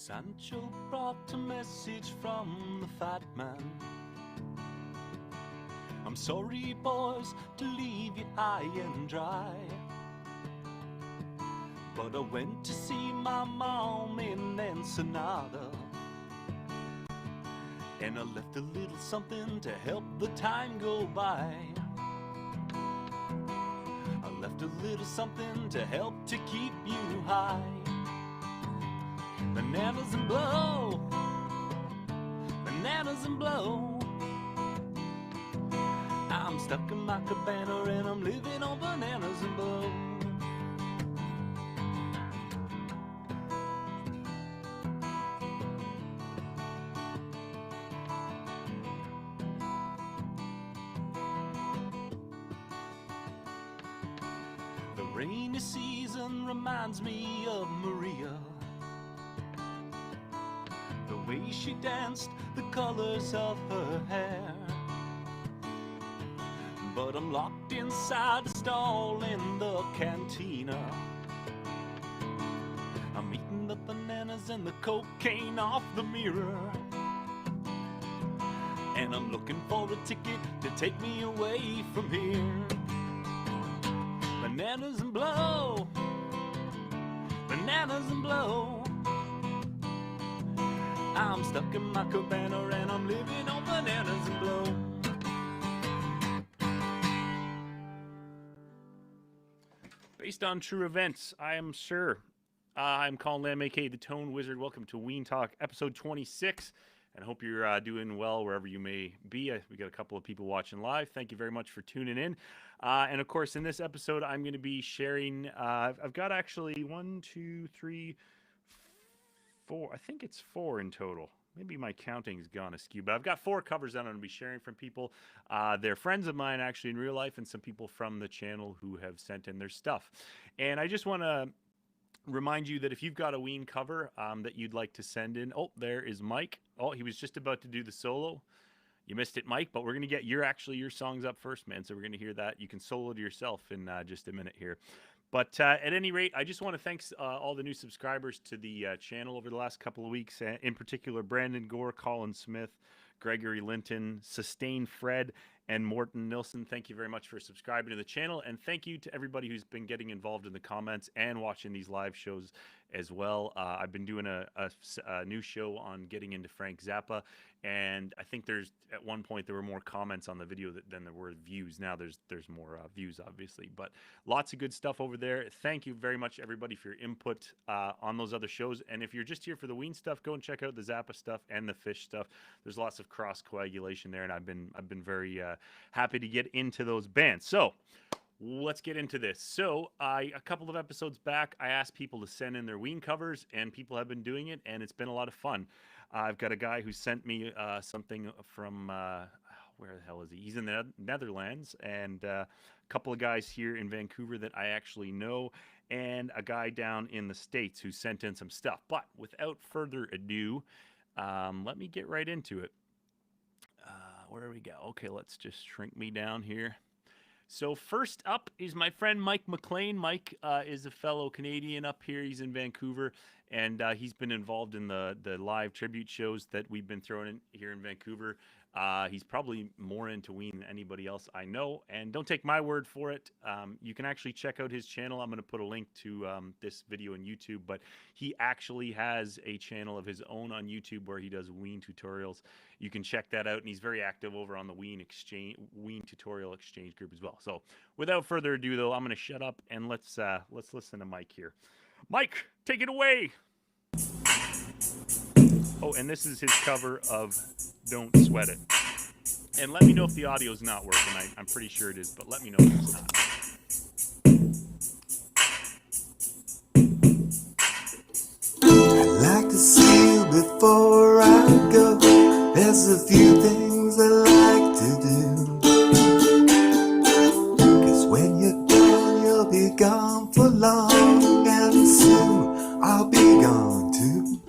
Sancho brought a message from the fat man. I'm sorry, boys, to leave you high and dry, but I went to see my mom in Ensenada, and I left a little something to help the time go by. I left a little something to help to keep you high. Bananas and blow, bananas and blow. I'm stuck in my cabana and I'm living on bananas and blow. The rainy season reminds me of Maria, the way she danced, the colors of her hair. But I'm locked inside the stall in the cantina. I'm eating the bananas and the cocaine off the mirror, and I'm looking for a ticket to take me away from here. Bananas and blow, bananas and blow. I'm stuck in my cabana and I'm living on bananas and blow. Based on true events, I am Sir. I'm Colin Lamb, aka the Tone Wizard. Welcome to Ween Talk, episode 26. And I hope you're doing well wherever you may be. We got a couple of people watching live. Thank you very much for tuning in. And of course, in this episode, I'm going to be sharing. I've got actually 1, 2, 3, 4. I think it's 4 in total. Maybe my counting's gone askew, but I've got 4 covers that I'm going to be sharing from people. They're friends of mine actually in real life, and some people from the channel who have sent in their stuff. And I just want to remind you that if you've got a Ween cover that you'd like to send in. Oh, there is Mike. Oh, he was just about to do the solo. You missed it, Mike, but we're going to get your songs up first, man. So we're going to hear that. You can solo to yourself in just a minute here. But at any rate, I just want to thank all the new subscribers to the channel over the last couple of weeks. In particular, Brandon Gore, Colin Smith, Gregory Linton, Sustain Fred, and Morton Nilsson. Thank you very much for subscribing to the channel. And thank you to everybody who's been getting involved in the comments and watching these live shows as well. I've been doing a new show on getting into Frank Zappa. And I think at one point there were more comments on the video than there were views. Now there's more views, obviously. But lots of good stuff over there. Thank you very much, everybody, for your input on those other shows. And if you're just here for the Ween stuff, go and check out the Zappa stuff and the Fish stuff. There's lots of cross coagulation there, and I've been very happy to get into those bands. So let's get into this. So a couple of episodes back, I asked people to send in their Ween covers, and people have been doing it, and it's been a lot of fun. I've got a guy who sent me something from where the hell is he? He's in the Netherlands, and a couple of guys here in Vancouver that I actually know, and a guy down in the States who sent in some stuff. But without further ado, let me get right into it. Where do we go? Okay, let's just shrink me down here. So first up is my friend Mike McLean. Mike is a fellow Canadian up here. He's in Vancouver, and he's been involved in the live tribute shows that we've been throwing in here in Vancouver. He's probably more into Ween than anybody else I know, and don't take my word for it. You can actually check out his channel. I'm going to put a link to this video on YouTube, but he actually has a channel of his own on YouTube where he does Ween tutorials. You can check that out, and he's very active over on the Ween tutorial exchange group as well. So without further ado, though, I'm going to shut up and let's listen to Mike here. Mike, take it away. Oh, and this is his cover of Don't Sweat It. And let me know if the audio's not working. I'm pretty sure it is, but let me know if it's not. I'd like to see you before I go. There's a few things I like to do. 'Cause when you're gone, you'll be gone for long. And soon I'll be gone too.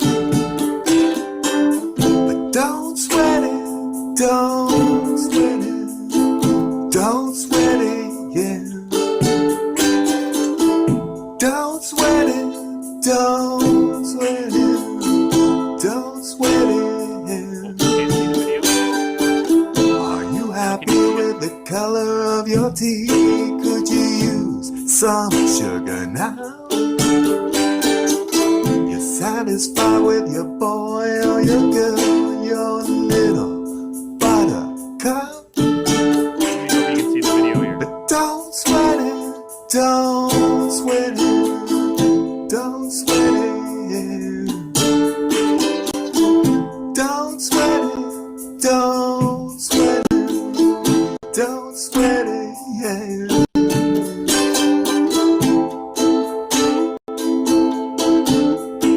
But don't sweat it, don't sweat it, don't sweat it, yeah. Don't sweat it, don't sweat it. tea? Could you use some sugar now? You're satisfied with your boy or your girl, your little buttercup. Let me know if you can see the video here. But don't sweat it, don't sweat it, don't sweat it. Don't sweat it, don't sweat it, don't sweat it, yeah.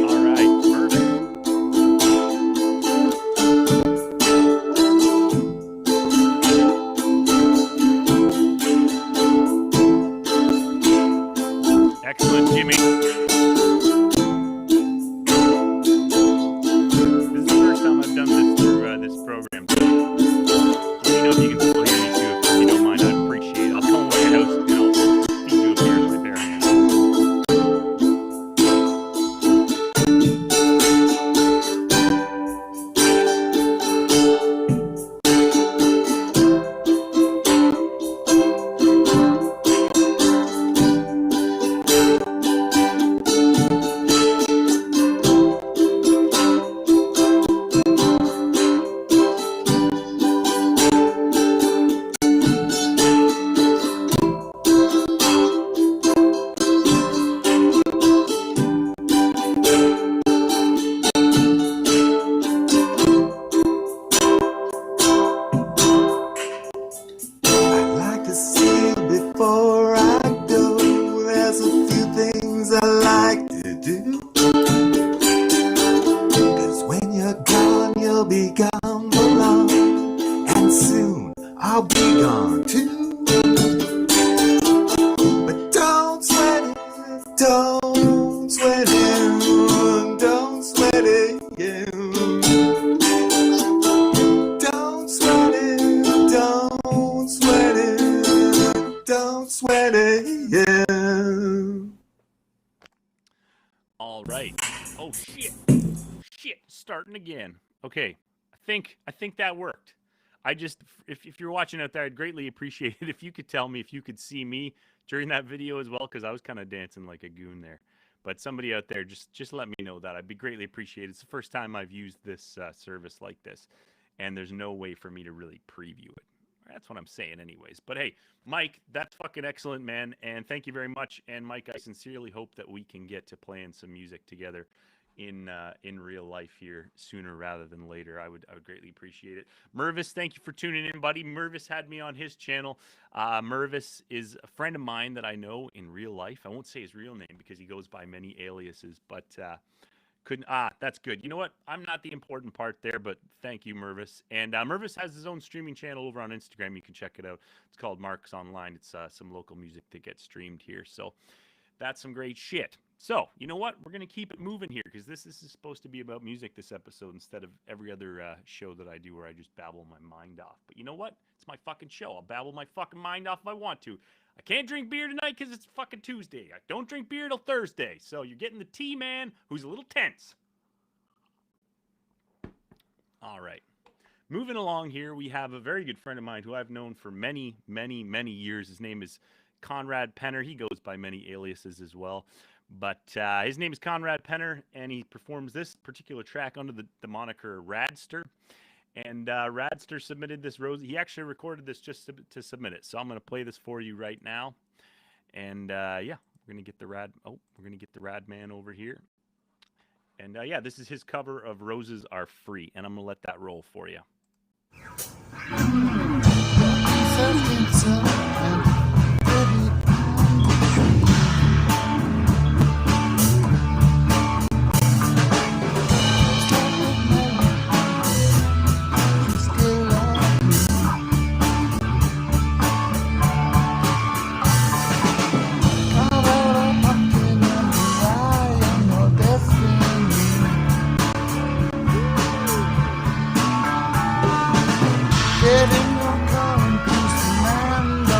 All right, perfect. Excellent, Jimmy. This is the first time I've done this through this program. So let me know if you can still hear me too. If you don't mind, I'd appreciate it. I'll come over to your house and I'll feed you a beer with my bare hands. I'd like to see you before I go. There's a few things I like to do. 'Cause when you're gone, you'll be gone for long. And soon I'll be gone too. But don't sweat it, don't sweat it, don't sweat it, yeah. Don't sweat it, don't sweat it, don't sweat it, yeah. All right. Oh shit. Shit. Starting again. Okay. I think that worked. I just if you're watching out there, I'd greatly appreciate it if you could tell me if you could see me during that video as well, because I was kind of dancing like a goon there. But somebody out there, just let me know that. I'd be greatly appreciated. It's the first time I've used this service like this, and there's no way for me to really preview it. That's what I'm saying anyways. But hey, Mike, that's fucking excellent, man. And thank you very much. And Mike, I sincerely hope that we can get to playing some music together in real life here sooner rather than later. I would greatly appreciate it. Mervis, thank you for tuning in, buddy. Mervis had me on his channel. Mervis is a friend of mine that I know in real life. I won't say his real name because he goes by many aliases, but that's good. You know what? I'm not the important part there, but thank you, Mervis. And Mervis has his own streaming channel over on Instagram. You can check it out. It's called Marks Online. It's some local music that gets streamed here. So that's some great shit. So, you know what? We're going to keep it moving here because this is supposed to be about music this episode instead of every other show that I do where I just babble my mind off. But you know what? It's my fucking show. I'll babble my fucking mind off if I want to. I can't drink beer tonight because it's fucking Tuesday. I don't drink beer till Thursday. So you're getting the T-Man who's a little tense. All right. Moving along here, we have a very good friend of mine who I've known for many, many, many years. His name is Conrad Penner. He goes by many aliases as well. But his name is Conrad Penner, and he performs this particular track under the moniker Radster. And Radster submitted this rose. He actually recorded this just to submit it. So I'm going to play this for you right now. And yeah, we're going to get the rad. Oh, we're going to get the rad man over here. And yeah, this is his cover of Roses Are Free. And I'm going to let that roll for you. Getting your car and cruise to mandolin.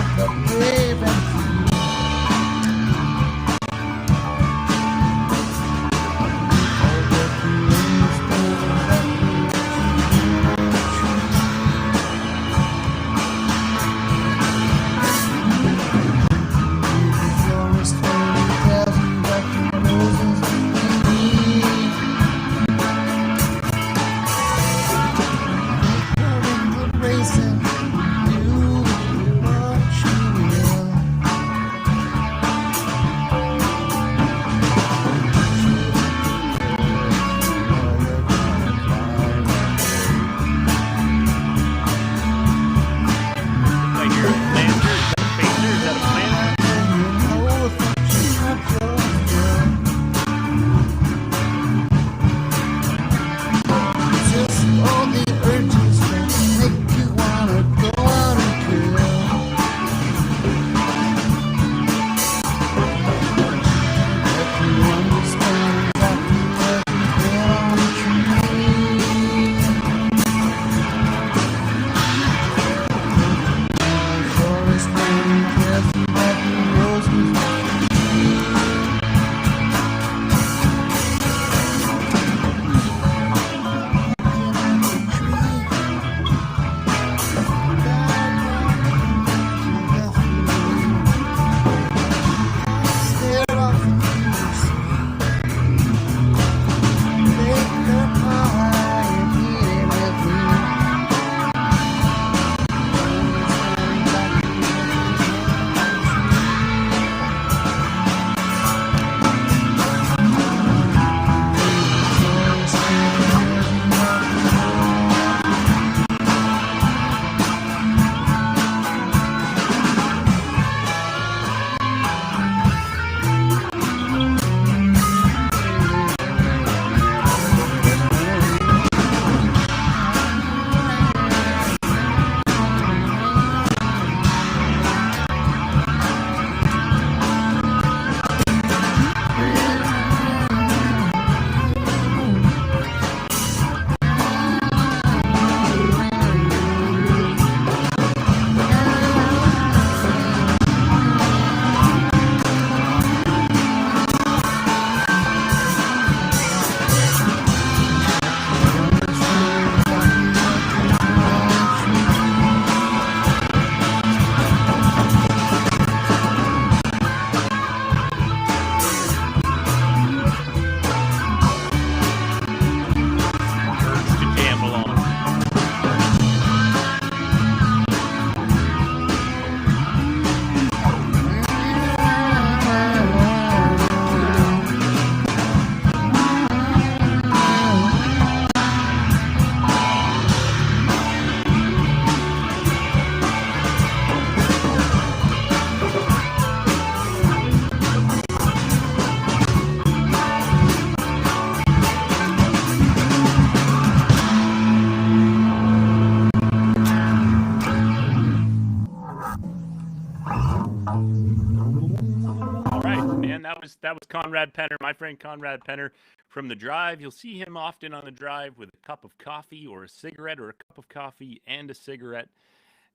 was Conrad Penner, my friend Conrad Penner from The Drive. You'll see him often on The Drive with a cup of coffee or a cigarette, or a cup of coffee and a cigarette.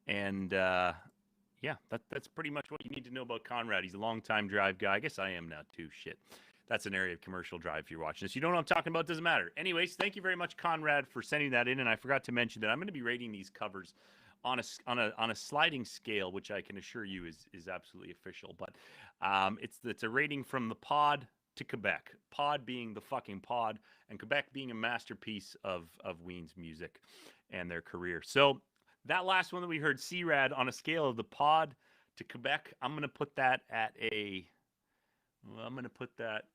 And yeah, that's pretty much what you need to know about Conrad. He's a longtime Drive guy. I guess I am now too. Shit. That's an area of commercial Drive if you're watching this. You don't know what I'm talking about, doesn't matter. Anyways, thank you very much, Conrad, for sending that in. And I forgot to mention that I'm going to be rating these covers on a sliding scale, which I can assure you is absolutely official. But it's a rating from the pod to Quebec. Pod being the fucking pod, and Quebec being a masterpiece of Ween's music and their career. So that last one that we heard, C-Rad, on a scale of the pod to Quebec, I'm going to put that at a... Well, I'm going to put that...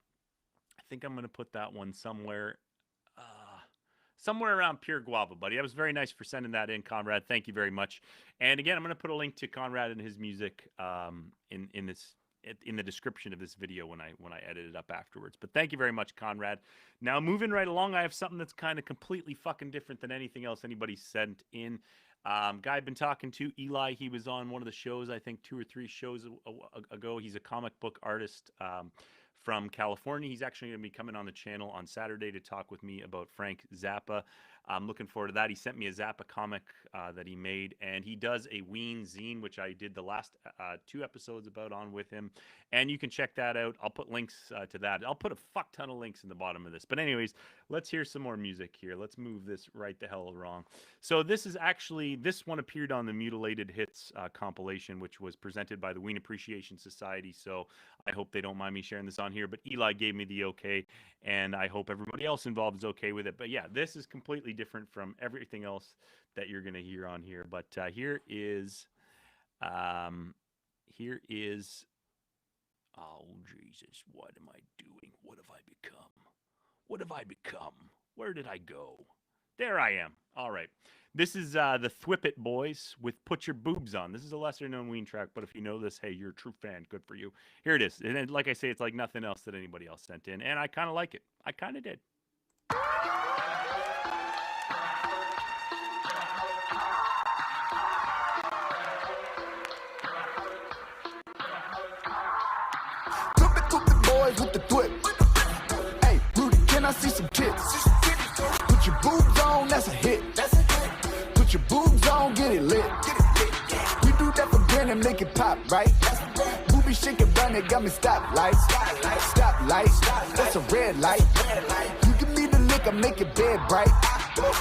I think I'm going to put that one somewhere around Pure Guava, buddy. That was very nice for sending that in, Conrad. Thank you very much. And again, I'm going to put a link to Conrad and his music in the description of this video when I edit it up afterwards. But thank you very much, Conrad. Now, moving right along, I have something that's kind of completely fucking different than anything else anybody sent in. Guy I've been talking to, Eli, he was on one of the shows, I think 2 or 3 shows ago. He's a comic book artist from California. He's actually going to be coming on the channel on Saturday to talk with me about Frank Zappa. I'm looking forward to that. He sent me a Zappa comic that he made, and he does a Ween zine, which I did the last 2 episodes about on with him, and you can check that out. I'll put links to that. I'll put a fuck ton of links in the bottom of this. But anyways, let's hear some more music here. Let's move this right the hell wrong. So this one appeared on the Mutilated Hits compilation, which was presented by the Ween Appreciation Society. So I hope they don't mind me sharing this on here, but Eli gave me the okay, and I hope everybody else involved is okay with it. But yeah, this is completely different from everything else that you're going to hear on here. But here is, oh Jesus, what am I doing? What have I become? What have I become? Where did I go? There I am. All right. This is the Thwip Boys with Put Your Boobs On. This is a lesser known Ween track, but if you know this, hey, you're a true fan. Good for you. Here it is. And like I say, it's like nothing else that anybody else sent in. And I kind of like it. I kind of did. Boys with the Thwip. Hey, Rudy, can I see some tits? Put your boobs on, that's a hit. Put your boobs on, get it lit. You do that for grin and make it pop, right? Booby shaking round, it got me stoplight. Stoplight, that's a red light. You give me the lick, I make it bed bright.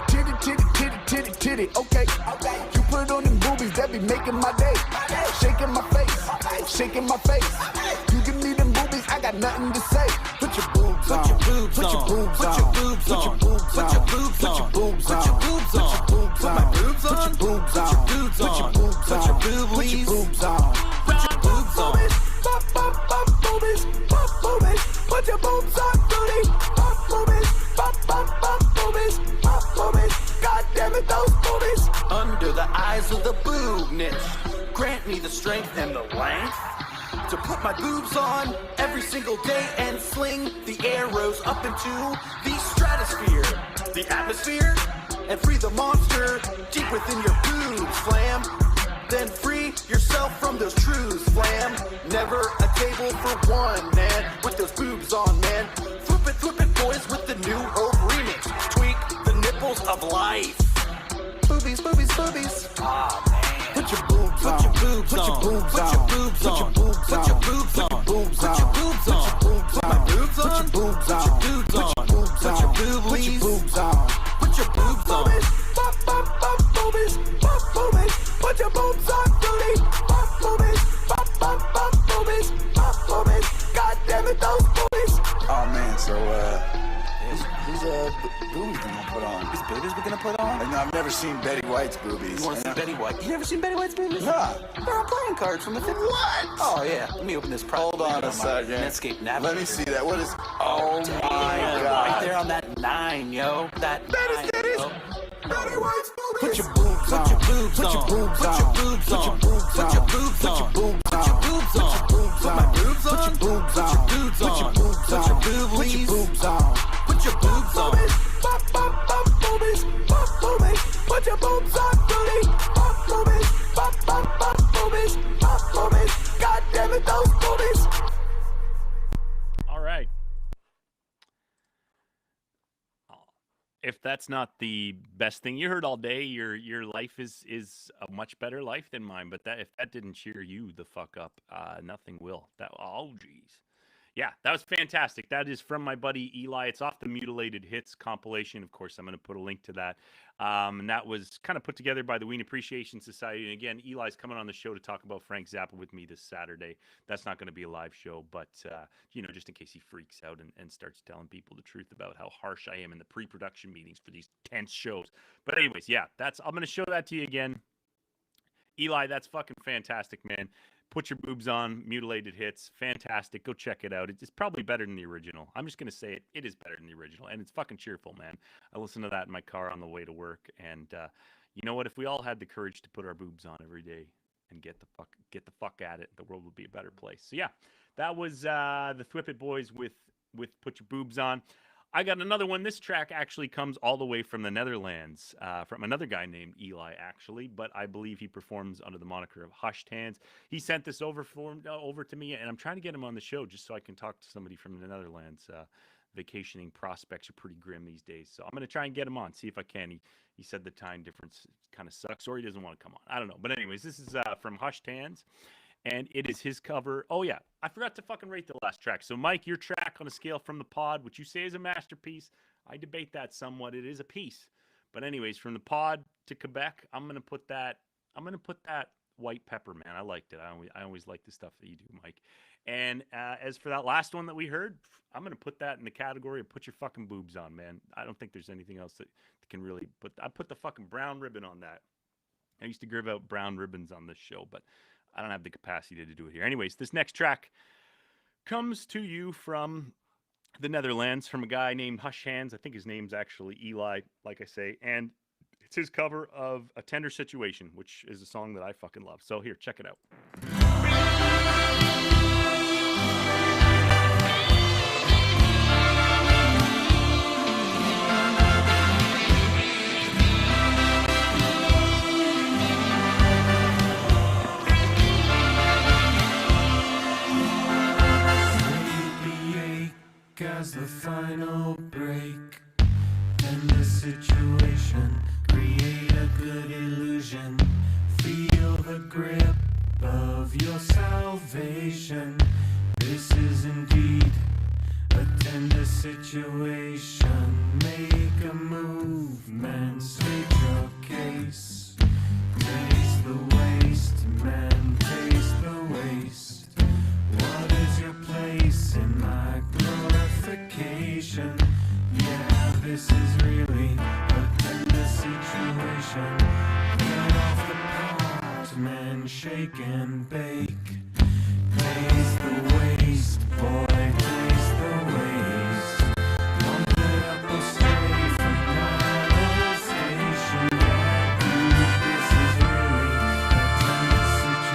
Titty, titty, titty, titty, titty, okay. You put on them boobies, that be making my day. Shaking my face, shaking my face. You give me them boobies, I got nothing to say. Put your boobs on, put your boobs on, put your boobs on, put your boobs on, put your boobs on, put your boobs on, put my boobs on, put your boobs on, put your boobs on, put your boobs on, put your boobs on. Pop, pop, pop, boobies, pop, boobies, put your boobs on, booty, pop, boobies, pop, pop, pop, boobies, pop, boobies. God damn it, those boobies. Under the eyes of the boob niche, grant me the strength and the length to put my boobs on every single day and fling the arrows up into the stratosphere, the atmosphere, and free the monster deep within your boobs, flam. Then free yourself from those truths, flam. Never a table for one, man, with those boobs on, man. Flip it, boys, with the new Hope remix. Tweak the nipples of life. Boobies, boobies, boobies. Ah, man. Put your boobs on, put your boobs on, put your boobs on, put your boobs on, put your boobs on, put your boobs on, put my boobs on, put your boobs on, put your boobs on, put your boobs on, put your boobs on. Pop, pop, pop, boobies, pop, boobies, put your boobs on, booty, pop, boobies, pop, pop, pop, boobies, pop, boobies. God damn it, those boobies. Oh man, so who's boobies we gonna put on? Whose boobies we gonna put on? I've never seen Betty White's boobies. You wanna see Betty White? You never seen Betty White's boobies? Nah. They're on playing cards from the 50s. What? Oh yeah, let me open this private. Hold on a second. Netscape Navigator. Let me see that. What is? Oh Damn, my God! right there on that 9, yo. That 9, yo. Betty White's boobies. Put your boobs on. Put your boobs on. Put your boobs Put on. your boobs on. Put your boobs on. Put your boobs on. Put your boobs on. Put your boobs on. Put my boobs on. Put your boobs on. Put your boobs on. Put your boobs on. Put your Put your boobies. boobs on. Put your boobs on. Pop, pop, pop, boobies, pop, boobies, put your boobs on, booty, pop, boobies, pop, pop, pop, boobies, pop, boobies. God damn it, those boobies. If that's not the best thing you heard all day, your life is a much better life than mine. But that if that didn't cheer you the fuck up, nothing will. That oh geez. Yeah, that was fantastic. That is from my buddy Eli. It's off the Mutilated Hits compilation. Of course, I'm going to put a link to that. And that was kind of put together by the Ween Appreciation Society. And again, Eli's coming on the show to talk about Frank Zappa with me this Saturday. That's not going to be a live show, but, just in case he freaks out and starts telling people the truth about how harsh I am in the pre-production meetings for these tense shows. But anyways, yeah, I'm going to show that to you again. Eli, that's fucking fantastic, man. Put Your Boobs On, Mutilated Hits. Fantastic. Go check it out. It's probably better than the original. I'm just going to say it. It is better than the original. And it's fucking cheerful, man. I listen to that in my car on the way to work. And you know what? If we all had the courage to put our boobs on every day and get the fuck at it, the world would be a better place. So, yeah, that was the Thwip Boys with Put Your Boobs On. I got another one. This track actually comes all the way from the Netherlands, from another guy named Eli, actually, but I believe he performs under the moniker of Hushed Hands. He sent this over to me, and I'm trying to get him on the show just so I can talk to somebody from the Netherlands. Vacationing prospects are pretty grim these days, so I'm going to try and get him on, see if I can. He said the time difference kind of sucks, or he doesn't want to come on. I don't know. But anyways, this is from Hushed Hands. And it is his cover. Oh, yeah. I forgot to fucking rate the last track. So, Mike, your track on a scale from the pod, which you say is a masterpiece. I debate that somewhat. It is a piece. But anyways, from the pod to Quebec, I'm going to put that white pepper, man. I liked it. I always like the stuff that you do, Mike. And as for that last one that we heard, I'm going to put that in the category of put your fucking boobs on, man. I don't think there's anything else that can really put. I put the fucking brown ribbon on that. I used to give out brown ribbons on this show, but I don't have the capacity to do it here. Anyways, this next track comes to you from the Netherlands, from a guy named Hush Hands. I think his name's actually Eli, like I say. And it's his cover of A Tender Situation, which is a song that I fucking love. So here, check it out. As the final break, and the situation, create a good illusion, feel the grip of your salvation. This is indeed a tender situation. Make a movement, state your case. Taste the waste, man, taste the waste. What is your place in my glorification? Yeah, this is really a tender situation. Get off the pot, man, shake and bake. Taste the waste, boy, taste the waste. Wandered up astray from my station. Yeah, dude, this is really a tender situation. From my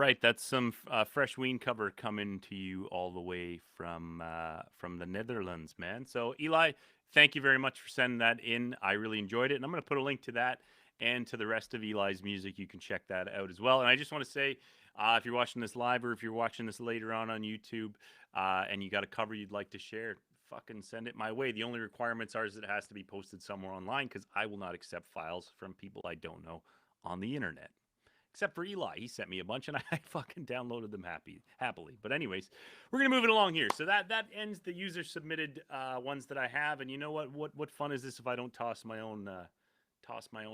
right, that's some fresh Ween cover coming to you all the way from the Netherlands, man. So Eli, thank you very much for sending that in. I really enjoyed it, and I'm going to put a link to that and to the rest of Eli's music. You can check that out as well. And I just want to say, if you're watching this live or if you're watching this later on YouTube, and you got a cover you'd like to share, fucking send it my way. The only requirements are is it has to be posted somewhere online, because I will not accept files from people I don't know on the internet. Except for Eli. He sent me a bunch, and I fucking downloaded them happily. But anyways, we're going to move it along here. So that ends the user-submitted ones that I have. And you know what? What fun is this if I don't toss my own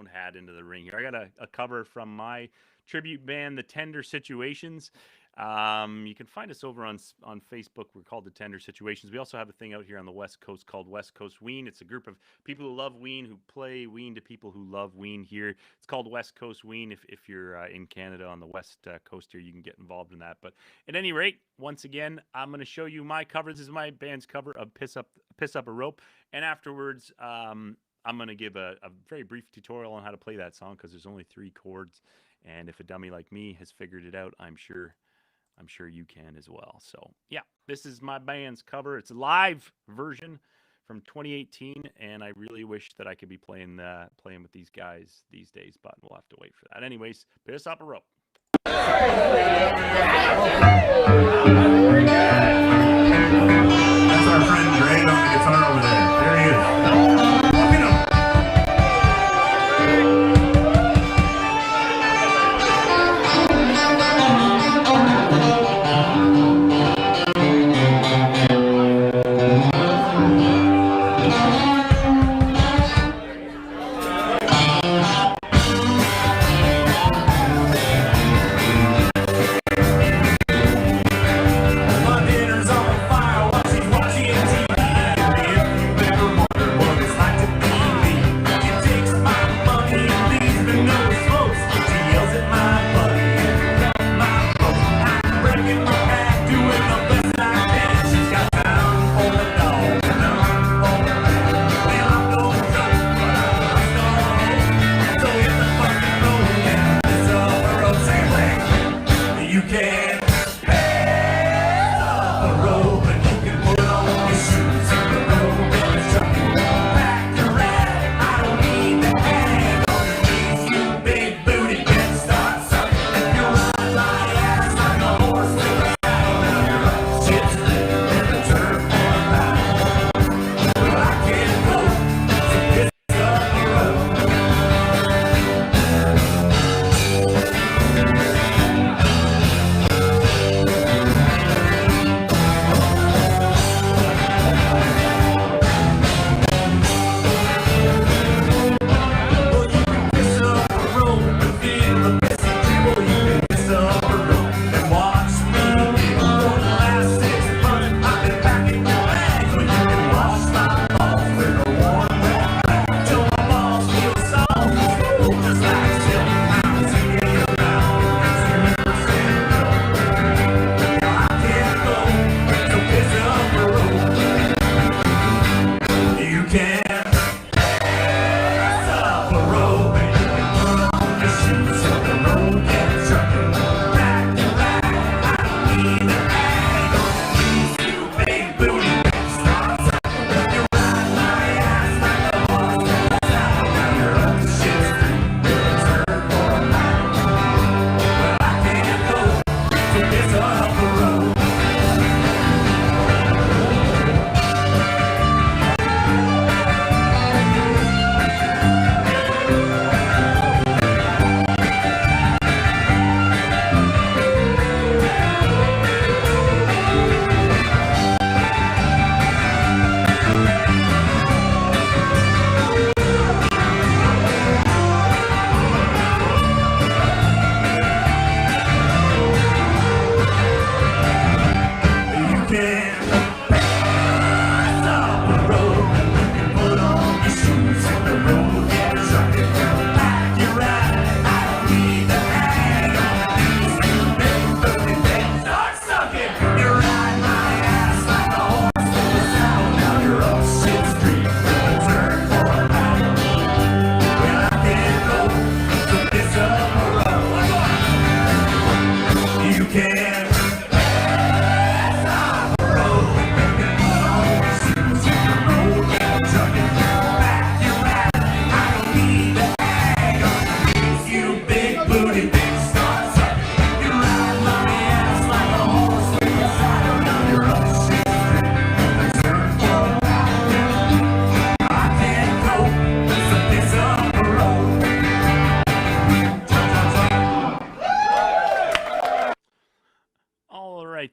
hat into the ring here? I got a cover from my tribute band, The Tender Situations. You can find us over on Facebook. We're called The Tender Situations. We also have a thing out here on the West Coast called Coast Ween. It's a group of people who love Ween, who play Ween to people who love Ween here. It's called West Coast Ween. If you're in Canada on the West Coast here, you can get involved in that. But at any rate, once again, I'm going to show you my cover. This is my band's cover of Piss Up a Rope. And afterwards, I'm going to give a very brief tutorial on how to play that song, because there's only 3 chords. And if a dummy like me has figured it out, I'm sure you can as well. So yeah, this is my band's cover. It's a live version from 2018, and I really wish that I could be playing with these guys these days, but we'll have to wait for that. Anyways, Piss Up a Rope. That's our friend Greg on the guitar over there. There he is. Look at him.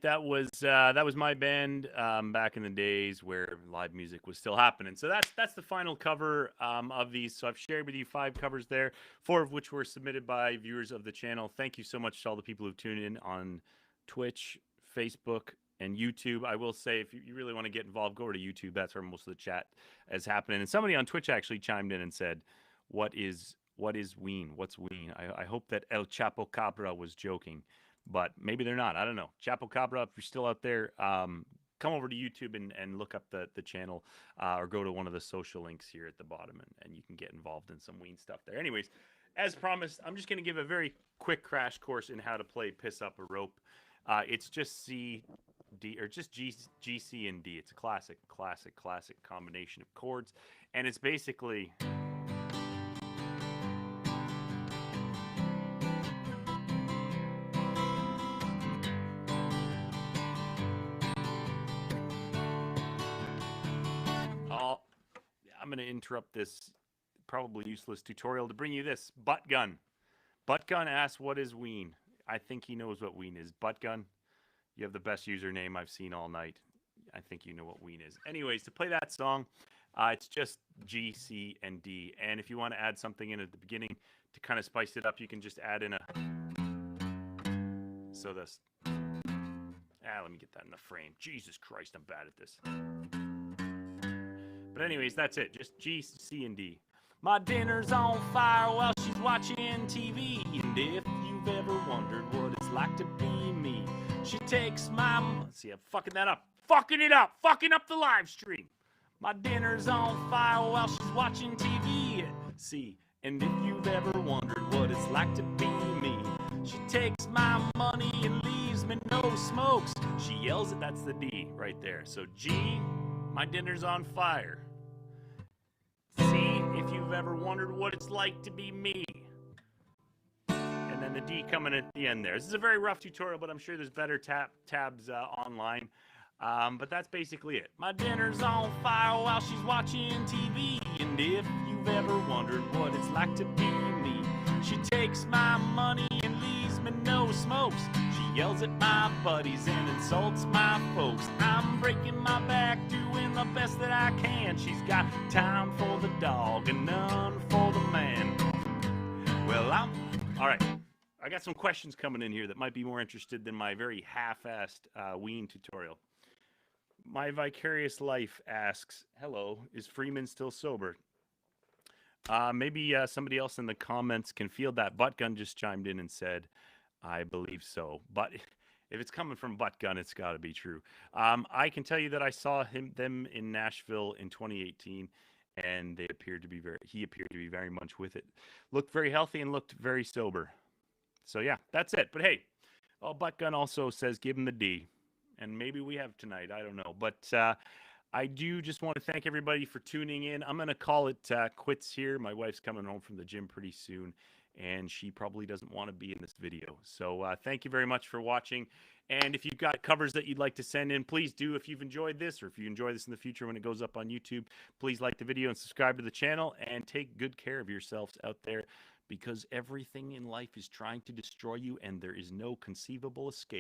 that was my band back in the days where live music was still happening. So that's the final cover of these. So I've shared with you 5 covers there, 4 of which were submitted by viewers of the channel. Thank you so much to all the people who tune in on Twitch, Facebook, and YouTube. I will say, if you really want to get involved, go over to YouTube. That's where most of the chat is happening. And somebody on Twitch actually chimed in and said, what is Ween? What's Ween? I hope that El Chapo Cabra was joking, but maybe they're not. I don't know. Chapo Cabra, if you're still out there, come over to YouTube and look up the channel, or go to one of the social links here at the bottom, and you can get involved in some Ween stuff there. Anyways, as promised, I'm just going to give a very quick crash course in how to play Piss Up a Rope. It's just C, D, or just G, C, and D. It's a classic combination of chords, and it's basically... I'm going to interrupt this probably useless tutorial to bring you this. Buttgun. Buttgun asks, what is Ween? I think he knows what Ween is. Buttgun, you have the best username I've seen all night. I think you know what Ween is. Anyways, to play that song, it's just G, C, and D. And if you want to add something in at the beginning to kind of spice it up, you can just add in a... So this... let me get that in the frame. Jesus Christ, I'm bad at this. But anyways, that's it. Just G, C, and D. My dinner's on fire while she's watching TV. And if you've ever wondered what it's like to be me, she takes my... See, I'm fucking that up. Fucking it up. Fucking up the live stream. My dinner's on fire while she's watching TV. See, and if you've ever wondered what it's like to be me, she takes my money and leaves me no smokes. She yells it. That's the D right there. So G... My dinner's on fire. C, if you've ever wondered what it's like to be me. And then the D coming at the end there. This is a very rough tutorial, but I'm sure there's better tabs online. But that's basically it. My dinner's on fire while she's watching TV. And if you've ever wondered what it's like to be me, she takes my money and leaves me no smokes. She yells at my buddies and insults my folks. I'm breaking my back doing the best that I can. She's got time for the dog and none for the man. Well, all right. I got some questions coming in here that might be more interested than my very half-assed Ween tutorial. My Vicarious Life asks, hello, is Freeman still sober? Maybe somebody else in the comments can field that. Buttgun just chimed in and said, I believe so. But if it's coming from Buttgun, it's got to be true. I can tell you that I saw them in Nashville in 2018, and he appeared to be very much with it. Looked very healthy and looked very sober. So yeah, that's it. But hey, Buttgun also says give him the D. And maybe we have tonight. I don't know. But I do just want to thank everybody for tuning in. I'm going to call it quits here. My wife's coming home from the gym pretty soon, and she probably doesn't want to be in this video. So thank you very much for watching. And if you've got covers that you'd like to send in, please do. If you've enjoyed this, or if you enjoy this in the future when it goes up on YouTube, please like the video and subscribe to the channel. And take good care of yourselves out there, because everything in life is trying to destroy you, and there is no conceivable escape.